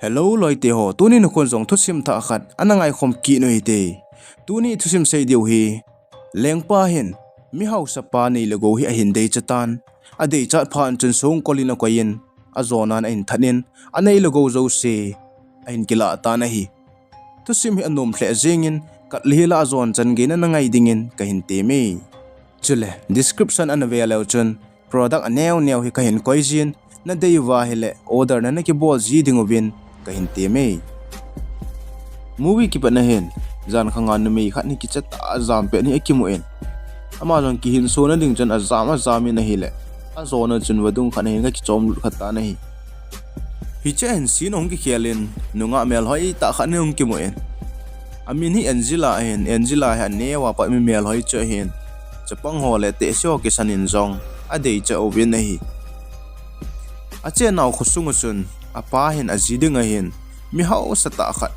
Hello loi te ho tuni no kon zong thusim tha khat anangai khom ki no hi te tuni thusim sei deu hi lengpa hin Mihaosa pa nei lego hi a hin dei chatan a dei chat phan chen song kolina koyin a zonan in thanin anei lego zo se a hin kila ta na hi thusim hi anom hle zengin kat lihila zon chan ge na ngai dingin ka hin te me chule description an velel chen product aneu hi ka hin koizin na dei wa hele order na ki bol ji dingobin ka hin te me movie ki pa na hin zan khangan me khat ni ki chat azam pe ni akimuin Amazon ki hin so na ding chan azami na hile azona chun wadung khan hin ki chom khata na hi hi chen sin ong ki khelin nunga melhoi ta khan ong ki moen amin hi Angela ha ne wa pa mi melhoi che hin chapang hole te sio ki sanin zong adei cha ovin na hi ache naw khusung chun apa hin aziding a hin Mihaosa ta khat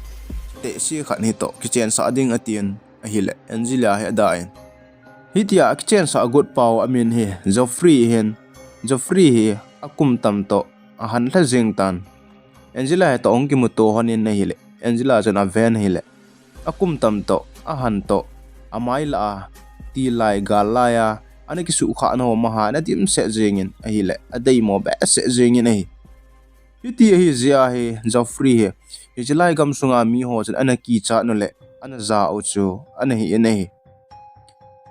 te si khat ni to kichen sa ding atien a hile Angela ha dain hitia kichen sa good pau amin hi Joffrey hi akum tam to a han la jing tan Angela ha to ong ki muto honin na hile Angela jan a ven hile akum tam to a han to amai la ti lai galaya ani ki su kha no ma ha na dim se jingin a hile a dei mo ba se jingin hi hitia hi zia hi Joffrey hi ijlai gam sunga mi ho jan ana ki cha no le ana za o chu ana hi ene hi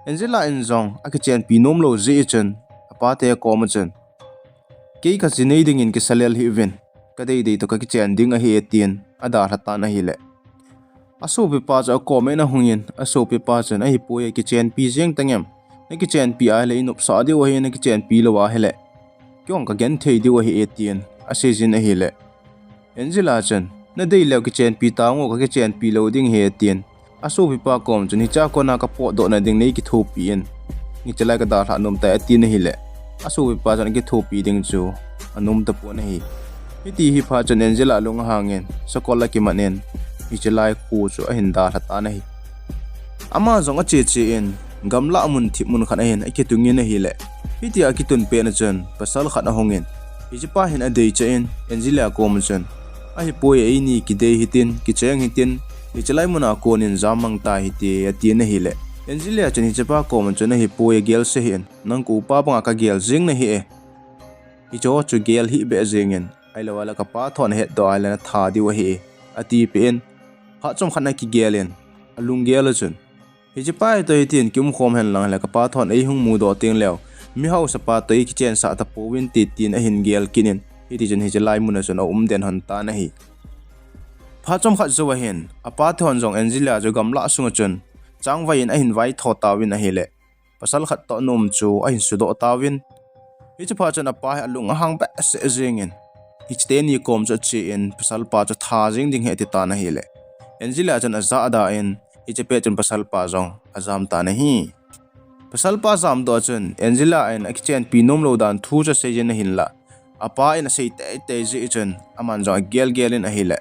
Angela in zong akichen pinom lo zi chen apate ko ma chen ke ka sinei ding in ki salel hi ven kadei dei to ka kichen ding a hi etien ada hata na hi le aso pe pa cha ko me na hungin aso pe pa chen a hi poye kichen pi jeng tangem ne kichen pi a le inup sa de wa hi ne kichen pi lo wa hele kyong ka gen thei de wa hi etien ase jin a hi le Angela chen na dei le kichen pi ta ngo ka kichen pi lo ding hi etien aso pipa kom chuni cha ko na ka po do na ding nei ki thopi en ni chala ka da tha nom ta ati na hi le aso pipa chan ki thopi ding chu anom ta po na hi hiti hi pha chan Angela lung hangen sokola ki manen ni chala ku chu a hin da tha ta na hi ama zong a che en gamla mun thip mun khan hen a ki tungin na hi le hiti a ki tun pe na chan pasal khat a hongen hi pa hin a dei cha en Angela kom chan a hi poi ai ni ki dei hitin ki cheng hitin ichalai muna konin zamang ta hiti ati na hile Angela chani chapa ko man chuna hi poe gel se hin nang ku pa banga ka gel jing na hi e icho chu gel hi be jingen ai lawala ka pa thon het do ala tha di wa hi ati pen ha chom khana ki gelen alung gel chun hi chapa to hitin kim khom hen lang la ka pa thon ei hung mu do ting lew Mihaosa pa to ki chen sa ta powin ti tin a hin gel kinin hiti chen hi chalai muna chun a den han ta na hi pha chom khat zo hen apa thon jong Angela jo gamla sunga chun changwai in a hin vai tho tawin a hele pasal khat to nom chu a hin su do tawin hi chu pha chan apa alung hang ba se jengin hi chte ni kom cho chi in pasal pa cho tha jing ding he ti ta na hele Angela chan aza ada in hi che pe chan pasal pa jong azam ta na hi pasal pa zam do chun Angela in a kichen pinom lo dan thu cha se jin hin la apa in a sei te ji chun aman jong gel in a hele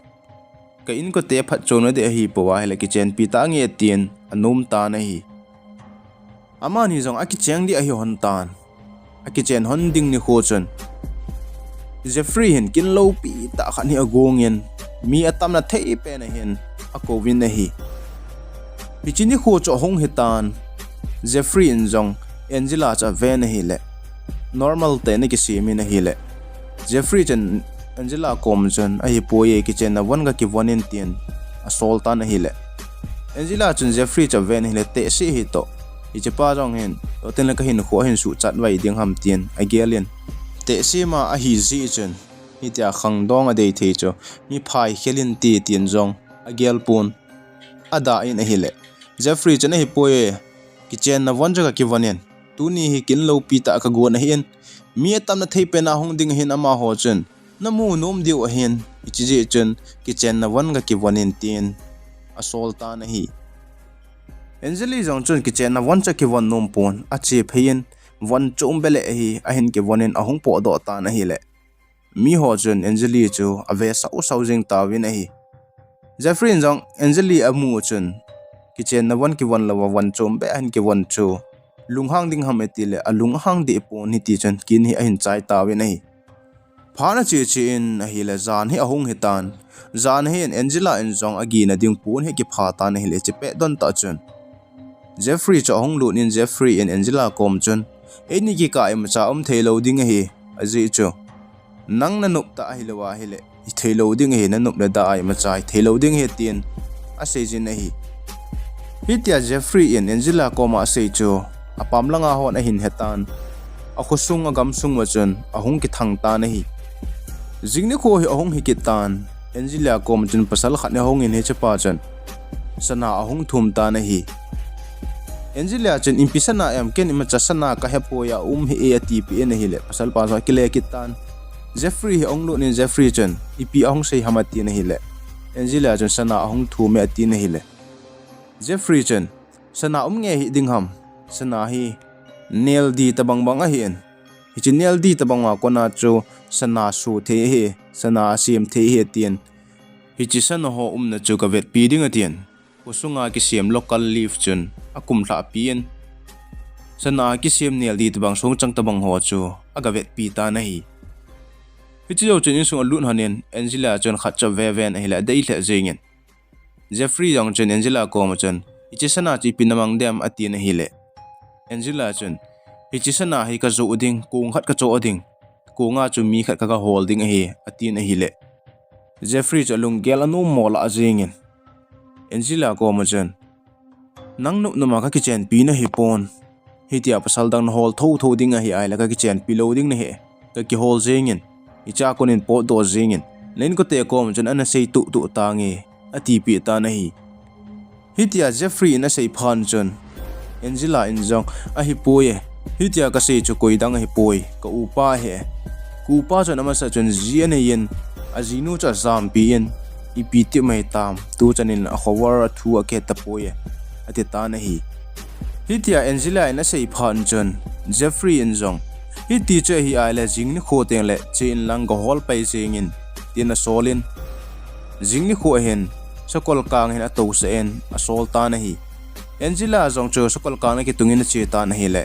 ka in ko te phat chona de hi powa hele kichen pi ta nge tien anum ta na hi ama ni jong a kicheng di a hi hon tan a kichen hon ding ni kho chon Joffrey hin kin lo pi ta khan hi agongin mi atam na thei pe na hin a ko win na hi pichini kho cho hong he tan Joffrey in jong Angela cha ve na hi le normal te ne ki si mi na hi le Joffrey chen Angela kom chen a hi poye kichen na wan ga ki wanin tien a solta na hile Angela chen Joffrey cha ven hile te si hi to hi che pa jong hen to ten la ka hin kho hin su chat wai ding ham tien a gelin te si ma a hi zi chen hi tia khang dong a dei the cho mi phai khelin ti tien jong a gel pun ada in a hile Joffrey chen hi poye kichen na wan ja ki wanin tu ni hi kin lo pi ta ka go na hin mi atam na thei pe na hong ding hin ama ho chen namu nom diu a hen ichi chen kichen na wan ga ki wanin tin asol ta na hi Angeli jong chun kichen na wan cha ki wan nom pon a che phein wan chom bele hi a hen ki wanin ahong po do ta na hi le mi ho chun Angeli chu ave sau jing ta win a hi Joffrey jong Angeli amu chun kichen na wan ki wan lawa wan chom be hen ki wan chu lunghang ding ham etile alung hang de pon hi ti chen kin hi a hin chai ta win a hi phana chi in a hi le zan hi ahung hi tan zan hi en Angela in zong agi na ding pun hi ki pha ta na hi le che pe don ta chun Jeffrey cho hong lu nin Jeffrey in Angela kom chun eni ki ka im cha thelo ding hi aji chu nang na nup ta hi lewa hi le thelo ding hi na nup na da ai ma chai thelo ding hi tin a se jin hi hitia Jeffrey in Angela koma se chu apam langa hon a hin hetan a khusung a gam sung ma chun ahung ki thang ta na hi jingni ko hi ahung hi ki tan Angela kom chun pasal khat ne hong in he chapa chun sana ahung thum ta na hi Angela chun impisana em ken ima chasana ka hepo ya hi ati pi en hi le pasal pa so kile kitan Jeffrey hi ong lu nin Jeffrey chun ipi ahung sei hamati na hi le Angela chun sana ahung thu me ati na hi le Jeffrey chun sana nge hi ding ham sana hi nail di tabang bang a hi en hi chin nail di tabang ma kona chu sana su the hi sana sim the hi tien hi chi sana ho na chu ka vet pi ding a tien usunga ki sim local leaf chun akum thla pien sana ki sim nail di tabang song chang tabang ho chu aga vet pi ta na hi hi chi jo chen in sung lun hanen Angela chun khat cha ve ven hi la dei thla jengin Jeffrey yong chen Angela ko ma chen ichi sana chi pinamang dem ati na hi le Angela chun ichi sana hi ka zo uding kung khat ka cho oding kunga chu mi khat ka holding hi ati na hi le Jeffrey chalung gel anu mola ajengin Angela ko ma chen nang nup numa ka kichen pi na hi pon hitia pasal dang hol tho ding hi ai la ka kichen pi loading na he ka ki hol jengin icha konin po do jengin len ko te ko ma chen ana sei tu ta nge ati pi ta na hi hitia Jeffrey na sei phan chun Angela in jong a hi poye hitia ka sei chu koi dang hi poi ka upa he ku pa chun ama sa chun ji ane yen azinu cha zam pi yen ipi ti mai tam tu chanin a khowar thu a ke ta poye ati ta na hi hitia Angela in a sei phan chun Jeffrey in jong hi teacher hi ai la jing ni kho teng le chin lang go hol pai jingin tin a solin jing ni kho hen sakol kang hen a to se en a sol ta na hi Angela jong chu sakol kang na ki tungin chi ta na hi le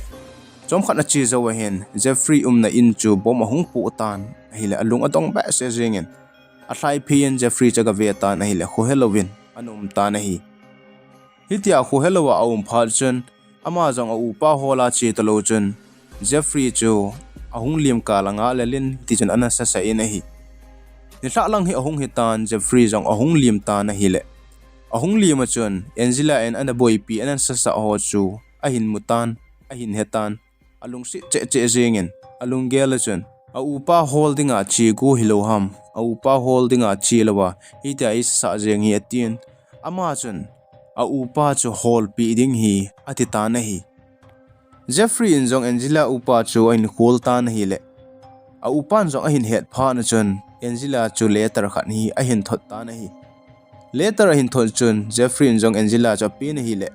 chom khat na chi zo hen Jeffrey na in chu bom hung pu tan hi le alung atong ba se jingin a thlai phian Jeffrey chaga ve ta na hi le kho Halloween anum ta na hi hitia kho Halloween aum phal chun ama jong a upa hola chi to lo chun Jeffrey chu ahung lim ka langa lelin ti chun ana sa sa in hi ni thla lang hi ahung hi tan Jeffrey jong ahung lim ta na hi le ahung lim chun Angela en ana boy pi anan sa sa ho chu a hin mutan a hin hetan alung si che jengin alung gel chun a upa holding a chi gu hilo ham a upa holding a chi lawa hitia is sa jeng hi atin ama chun a upa chu hol pi ding hi ati ta na hi Jeffrey in jong Angela upa chu in khol ta na hi le a upan jong a hin het pha na chun Angela chu letter khat hi a hin thot ta na hi letter a hin thot chun Jeffrey in jong Angela cha pi na hi le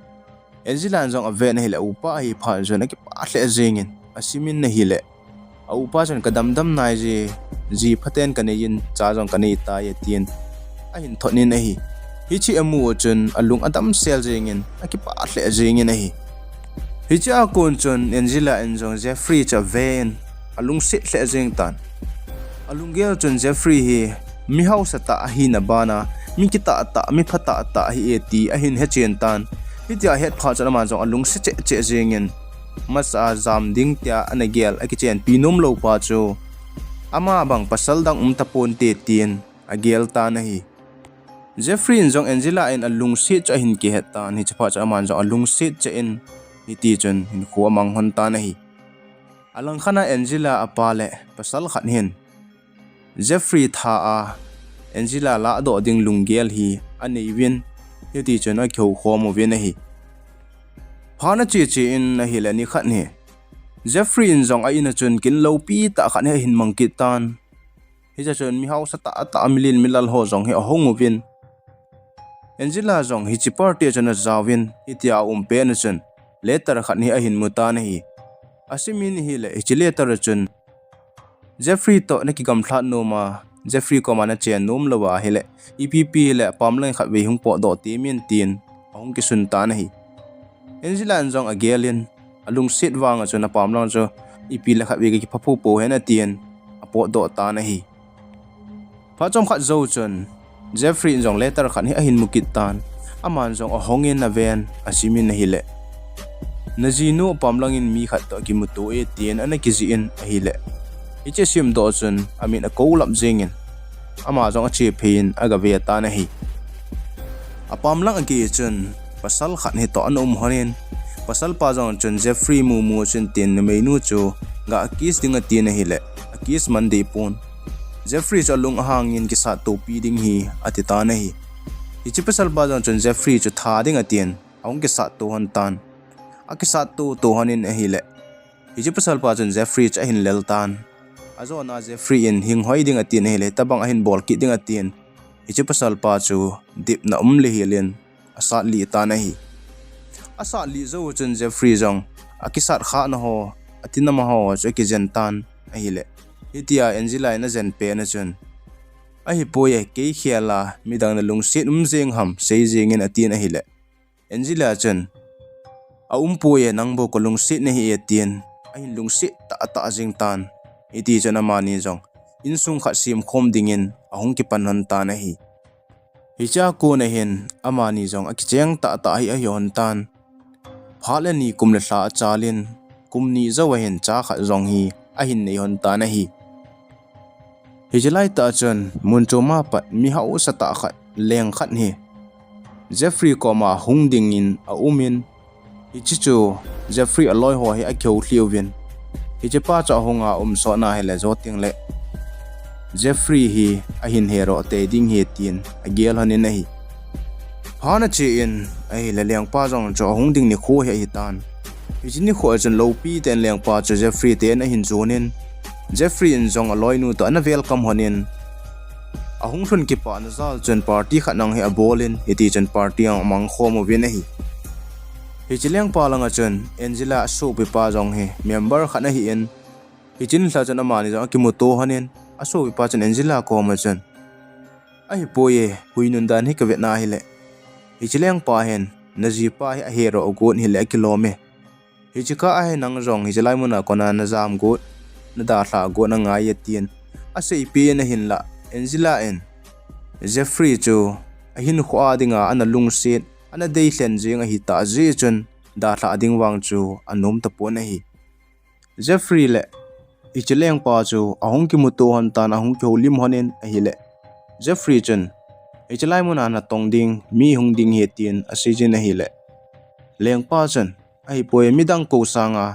Angela jong a ve na hi le upa hi pha chun a ki pa hle jengin a simin na hi le a upa chun kadam dam nai ji phaten ka ne yin cha jong ka ne ta ye tin a hin thot ni na hi hi chi amu chun alung adam sel jengin a ki pa hle jengin na hi hi cha kon chun Angela in jong Jeffrey cha ven alung se hle jeng tan alung gel chun Jeffrey hi Mihaosa ta hi na bana mi kita ta mi phata ta hi eti a hin he chen tan hitia het pha chana ma jong alung se che jengin masa zam ding tia ana gel a ki chen pinom lo pa chu ama bang pasal dang tapon te tin a gel ta na hi Jeffrey in jong Angela in alung se cha hin ki het tan hi chapa cha ma jong alung se cha in hi ti chun hin kho mang hon ta na hi alang khana Angela apale pasal khat hin Jeffrey tha a Angela la do ding lunggel hi anei win hi ti chun a khau kho mo ve na hi phana chi in na hi la ni khat ni Jeffrey in jong a in chun kin lo pi ta khat he hin mang ki tan hi cha chun Mihaosa ta milin milal ho jong he hong win Angela jong hi chi party chun a zawin itia pe na chun letter khat ni a hin muta na hi asimin hi le chi letter chun Jeffrey to na ki gam thlat no ma Jeffrey ko mana chen nom lawa hele EPP le pamlang khat ve hung po do ti min tin ong ki sun ta na hi Angela jong a gelin alung sit wang a chuna pamlang cho EP la khat ve ki phapu po hena tin a po do ta na hi Pha chom khat zo chun Jeffrey in jong letter khat hi a hin mukit tan aman jong a hongin na ven asimin na hile najinu pamlangin mi khat to ki mutu e tien ana kizi in a hile iche sim do chun amin a kolap jengin ama jong a che phin aga ve ta na hi apamlang agi chun pasal khat ni to an honin pasal pa jong chun Jeffrey mu chun tin menu chu ga kis ding a tin a hile a kis mande pon Jeffrey cho lung hangin ki sa to pi ding hi atita na hi ichi pasal ba jong chun Jeffrey chu tha ding a tin aung ki sa to han tan a ki sa to hanin a hile ichi pasal pa chun Jeffrey cha hin lel tan azo na Jeffrey in hing hoi ding a tin hile tabang a hin bol ki ding a tin ichi pasal pa chu dip na le hilen asa li ta na hi asa li zo chun Jeffrey jong a ki sat kha na ho atina ma ho cho ki jen tan a hile itia Angelique na zen pe na chun a hi poye ke khiala midang na lungsit jeng ham sei jeng in atin a hile Angelique chun a poye nang bo ko lungsit na hi atin a hin lungsit ta jing tan iti chana mani jong insung khat sim khom dingin ahung ki panhan ta na hi hicha ko na hin amani jong a kicheng ta hi a yon tan phalani kumle hla chalin kumni zawa hin cha kha jong hi a hin nei hon ta na hi hijlai ta chun munchoma pat Mihaosa ta khat leng khat hi Jeffrey koma hung dingin a umin ichichu Jeffrey aloi ho hi a kheu hliovin hichepa cha honga so na hele zoting le Jeffrey hi a hin hero te ding he tin a gel hanin hi hana chi in ai le leng pa jong cho hung ding ni kho he tan hijini kho chen lo pi ten leng pa cho Jeffrey ten a hin zonin Jeffrey in jong aloi nu to ana welcome honin ahung thun ki pa na zal chen party khanang he a bolin iti chen party ang mang khomo vin hi hijileng pa langa chen Angelique so pi pa jong he member khana hi in hijin hla chen amani jong ki moto hanin aso pi pa chen Angelique ko ma chen a hi poye huinun dan hi ka vetna hi le hijileng pa hen naji pa hi a hero ogon hi le kilome hijika a he nang jong hijilai muna kona na jam go na da hla go na nga ye tien a sei pi na hin la Angelique en Jeffrey chu a hin khwa dinga ana lungsit ana dei hlen jing a hi ta ji chun da hla ding wang chu anom ta pon hi Jeffrey le ichileng pa chu ahung ki mutu han ta na hung ki holim honen a hi le Jeffrey chun ichlai muna na tong ding mi hung ding he tin a si jin a hi le leng pa chun ai poe midang ko sanga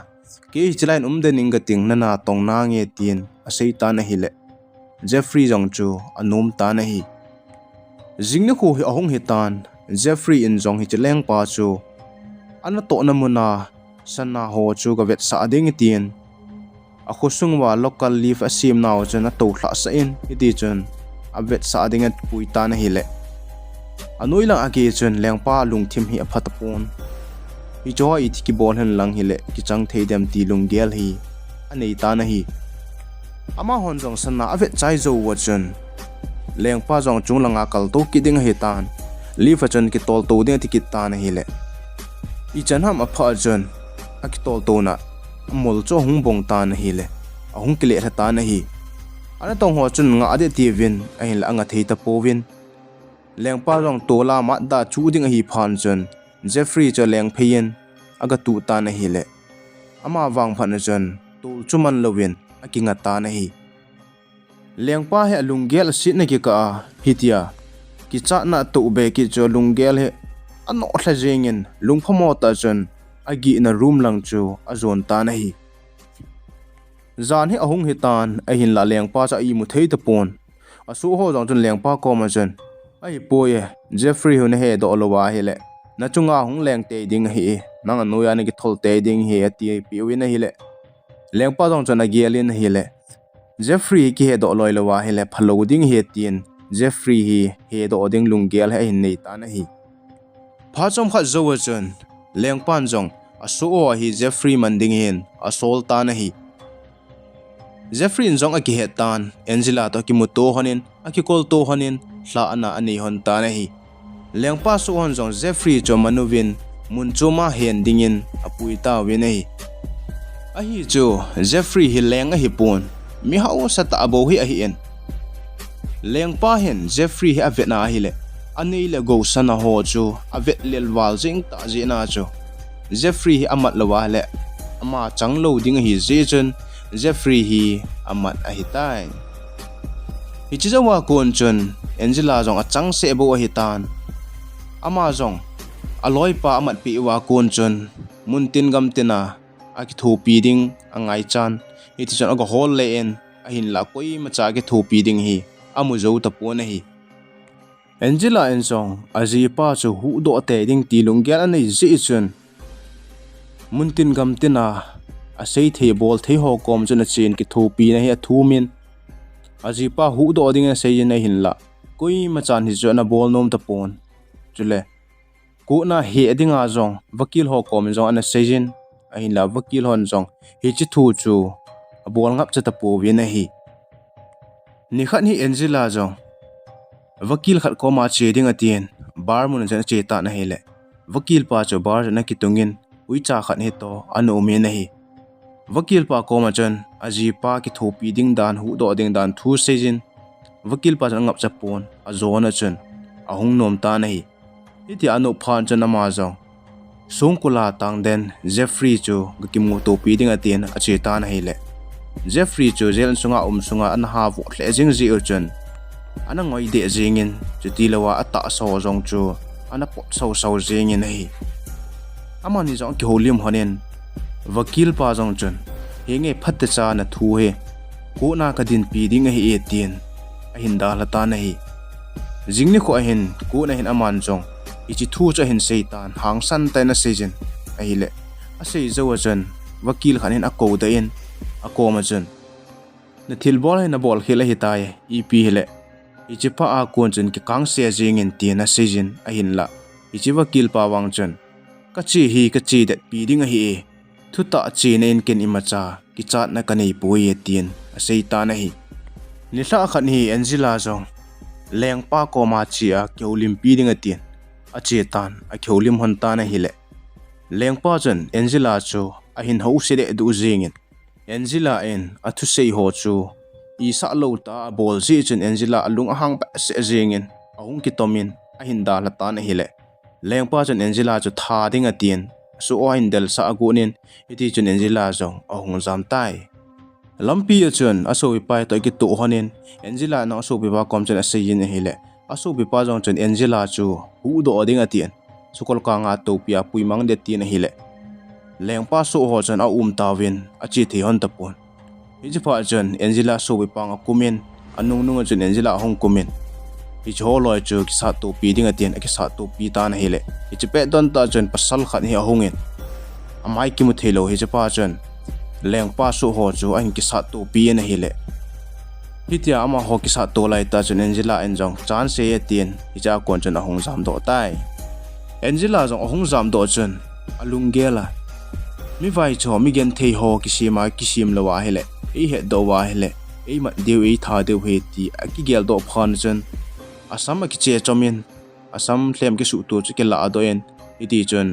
ke ichlain dening ga ting na tong na nge tin a sei ta na hi le Jeffrey jong chu anom ta na hi jingna ko hi ahung he tan Jeffrey in jong hi cheleng pa chu ana to na muna sana ho chu ga vet sa ding tin a khosung wa local leaf asim naw chuna to thla sa in iti chun a vet sa ding at puita na hi le anoi lang age chun lengpa lungthim hi a phatapon hi jo i thi ki bol han lang hi le ki chang thei dem ti lung gel hi anei ta na hi ama hon jong sana a vet chai zo wa chun lengpa jong chung langa kal to ki ding hi tan leaf chun ki tol to de ti ki ta na hi le i chan ham a pha chun a ki tol to na mol cho hung bong ta na hi le a hung kile tha ta na hi ana tong ho chun nga ade ti vin a hin la anga thei ta po vin lengpa rong to la ma da chu ding hi phan chun Jeffrey cho leng phein aga tu ta na hi le ama wang phan chun tul chuman lovin akinga ta na hi lengpa he lunggel sit na ki ka hitia ki cha na tu be ki cho lunggel he ano thla jengin lungphamo ta chun agi na room lang chu azon ta na hi zan hi ahung hi tan a hin la lengpa cha i mu thei ta pon asu ho jong chun lengpa ko ma chun ai poye Jeffrey hun he do lowa hi le na chunga hung leng te ding hi nang anu ya ni ki thol te ding hi ati piwin hi le lengpa jong chun a gelin hi le Jeffrey ki he do loi lowa hi le phalo ding hi tin Jeffrey hi he do ding lunggel he hin nei ta na hi pha chom kha zo chun lengpan jong asu o hi Jeffrey manding hin asol ta na hi Jeffrey jong a ki he tan Angelique to ki muto honin a ki kol to honin hla ana ani hon ta na hi lengpa su hon jong Jeffrey cho manuvin mun choma hen dingin apui ta we nei a hi chu Jeffrey hi leng a hi pon Mihaosa ta abo hi a hi en Lengpa hen Jeffrey hi avet na hi le ani le go sana ho chu avet lel wal jing ta ji na chu Jeffrey hi amat lawa le ama changlo ding hi zechun Jeffrey hi amat a hi tai hi chi zawa kon chun Angela jong a chang se bo hi tan ama jong aloi pa amat pi wa kon chun muntin gam tina a ki thu pi ding angai chan hi ti chon a go hol le en a hin la koi ma cha ki thu pi ding hi amu zo ta po na hi Angela en song aji pa chu hu do te ding ti lung gyal anei zi chun muntin gam tina a sei the bol the ho kom chun a chin ki thu pi na hi a thu min aji pa hu do ding a sei na hin la koi ma chan hi chu na bol nom ta pon chule ku na he dinga jong vakil ho kom jong an sei jin a hin la vakil hon jong hi chi thu chu a bol ngap cha ta po vi na hi ni khat hi Angela jong vakil khat ko ma che ding atien bar mun jan che ta na hele vakil pa cho bar na ki tungin ui cha khat he to anu me na hi vakil pa ko ma chan aji pa ki thopi ding dan hu do ding dan thu sejin vakil pa jang ngap cha pon a zo na chan a hung nom ta na hi iti anu phan chan ma jong songkula tang den Jeffrey chu ki mu topi ding atien a che ta na hi le Jeffrey chu zel sunga sunga an ha vo hle jing ji urchan ana ngoi de jingin chuti lawa ata so jong chu ana pot so so jingin hi amani jong ki holim honen vakil pa jong chun henge phat cha na thu he ko na ka din pi ding hi e tin a hin da la ta na hi jingni ko hin ko na hin aman jong ichi thu cha hin seitan hang san ta na sejin a hi le a sei zo chen vakil khanin a ko da in a ko ma chun na thil bol he na bol khela hi tai ep hele ichi pa a kon chen ki kang se jing in ti na sejin a hin la ichi vakil pa wang chen ka chi hi ka chi det pi ding hi e thu ta chi na in ken imacha ki chat na kanei poi e tin a sei ta na hi ni hla khat hi Angela jong lengpa ko ma chi a kyolim pi ding a tin a che tan a kyolim hon ta na hi le lengpa chen Angela chu a hin ho se de du jingin Angela en a thu sei ho chu i sa lo ta bol ji chen Angela alung ahang ba se jingin ahung ki tomin a hin da la ta na hi le lengpa chen Angela chu tha ding a tin su o hin del sa agunin iti chen Angela jong ahung jam tai lampi a chen a so pai to ki tu honin Angela na so bi ba kom chen a sei yin hi le a so bi pa jong chen Angela chu hu do ding a tin su kol ka nga to pia pui mang de tin hi le lengpa so ho chen a tawin a chi thi hon ta pon hi pa chen Angela so bi pang a kumin anung nung chen Angela hong kumin hi cho loi chu ki sa to pi ding a tin a ki sa to pi ta na hi le hi pe don ta chen pasal khat hi hongin amai ki mu thelo hi pa chen lengpa so ho chu an ki sa to pi na hi le hi tia ama ho ki sa to lai ta chen Angela en jong chan se ye tin hi cha kon chen a hong jam do tai Angela jong a hong jam do chen alung gela mi vai cho mi gen thei ho ki sim lawa hele e he do wa hele e ma deu e tha deu he ti a ki gel do phan chen asam ki che chomin asam thlem ki su tu ke la do en iti chen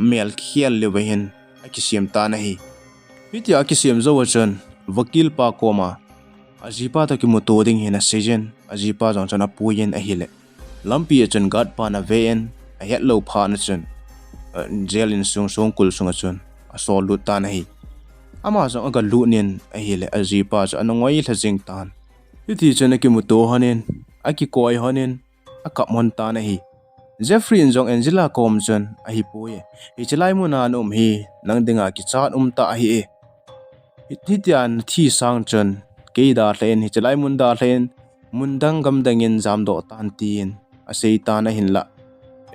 mel khial le we hen a ki sim ta na hi iti a ki sim zo chen vakil pa koma ajipa ta ki mo to ding hen a sejen ajipa jong chana puyen a hile lampi chen gad pa na ve en a het lo pha na chen jelin sung kul sunga chen so lu ta na hi ama jong aga lu nin a hi le aji pa cha anongoi la jing tan iti chen ki mu to hanin aki koi hanin aka mon ta na hi Jeffrey jong Angela kom chen a hi poye hi chalai mu na hi nang dinga ki chat ta hi e hi tian thi sang chen ke da len hi chalai mun da len mundang gam dangin jam do tan tin a sei ta na hin la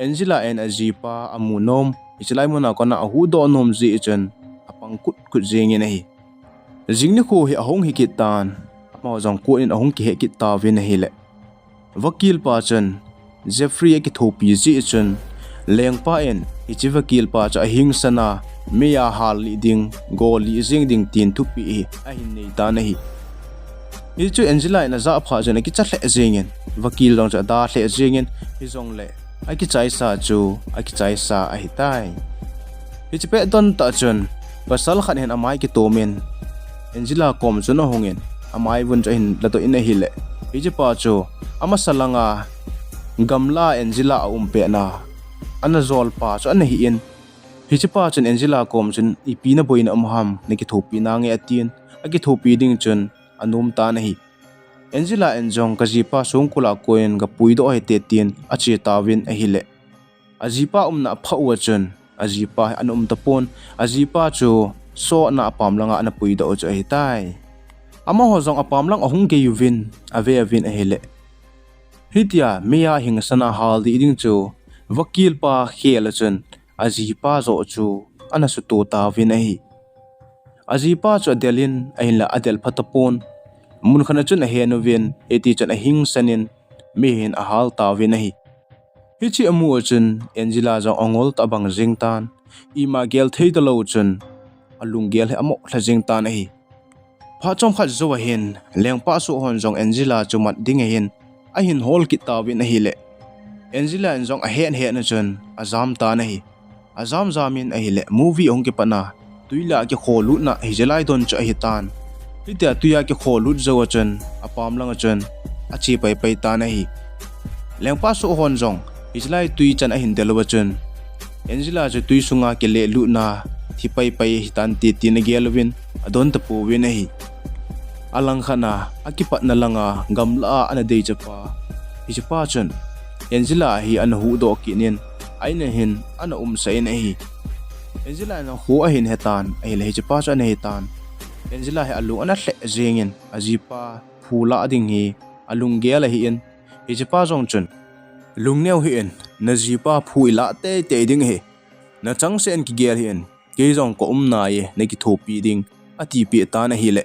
Angela en aji pa amunomichlai mona kona hu do nom ji chen apang kut jing in hi jingni ko hi ahong hi kitan ma jong ko in ahong ki he ki ta vin hi le vakil pa chen Jeffrey ki thopi ji chen lengpa en ichi vakil pa cha hing sana meya hal li ding go li jing ding tin thu pi a hin nei ta na hi hi chu Angela na za pha chen ki cha hle jingin vakil dong cha da hle jingin hi jong le aki chai sa chu aki chai sa a hi tai hi che pe don ta chun pasal khan hen amai ki tomen Angela kom chun hongin amai bun cha hin la to in a hi le hiji pa chu ama salanga gamla Angela umpe na ana zol pa chu ana hi in hiji pa chun Angela kom chun ipi na boina amham neki thopi na nge atin agi thopi ding chun anum ta na hi Angela enjong kajipa sungkula koin ga puido he te tin achi tawin a hile ajipa umna phauwa chun ajipa anum tapon ajipa chu so na apam langa ana puido chu hi tai ama hozong apam lang ahung ge yuvin ave avin a hile hitia meya hingsana haldi ding chu vakil pa khela chun ajipa zo chu ana su to tawin a hi ajipa chu adelin ahila adel phatapon mun khana chun a henovin eti chun a hing sanin mehin a hal tawin a hi hichi amu chun Angela jong ongol ta bang jingtan ima gel theidalo chun alung gel he amo thla jingtan a hi pha chom khat zo hin lengpa su hon jong Angela chumat ding a hin a hin hol ki tawin a hi le Angela jong a hen na chun azam ta na hi azam zamin a hi le movie ong ki pana tuila ki kholu na hi jelai don cha hi tan hitia tuya ki kholut zo chun apam lang chun achi pai pai ta na hi lengpa su hon jong islai tui chan a hin delwa chun Angela je tui sunga ke le lu na thi pai pai hitan ti tin gelwin adon ta pu win hi alang khana akipat na langa gamla ana dei chapa ichpa chun Angela hi an hu do kinin aina hin ana sai na hi Angela na hu a hin hetan ai le chapa chan hetan Angela he alung ana hle jengin ajipa phula ading hi alung gela hi in ichpa jong chun lungneu hi in najipa phuila te te ding hi na changsen ki gel hi in ke jong ko na ye ne ki thopi ding ati pi ta na hi le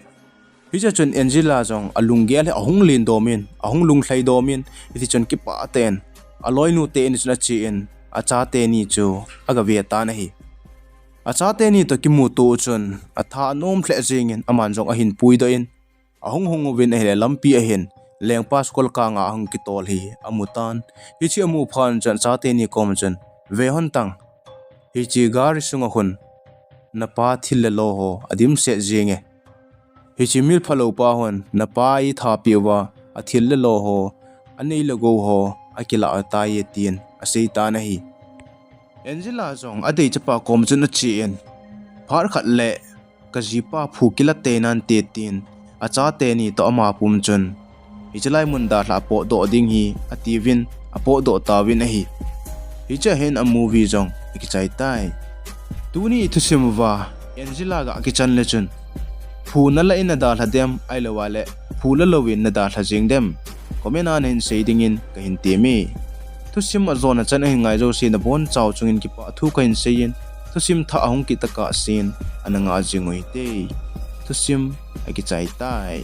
hija chun Angela jong alung gel ahung lin domin ahung lung thlai domin iti chun ki pa ten aloi nu te ni chna chi in acha te ni chu aga ve ta na hi acha te ni to ki mu to chun atha nom thle jingin aman jong a hin pui do in ahung hung win a he lampi a hin lengpa skol ka nga ahung ki tol hi amutan hichi amu phan chan cha te ni kom chan ve hon tang hichi gar sunga hun na pa thil lo ho adim se jinge hichi mil phalo pa hon na pa I tha piwa athil lo ho anei logo ho akila ta ye tin asei ta na hi Angela jong adei chapa kom chun a chi en phar khat le kajipa phukila te nan te tin acha te ni to ama pum chun hichalai mun da hla po do ding hi ativin apo do tawin a hi hicha hen a movie jong ki chai tai tuni thusimwa Angela ga kichan le chun phuna la in da hladem ai lawale phula lowin na da hla dem komena nen seiding in ka hin te mi thusim a zona chan a hingai zo sin a bon chaw chungin ki pa thu ka hin sein thusim tha ahung ki taka sin ananga jingoi te thusim a ki chai tai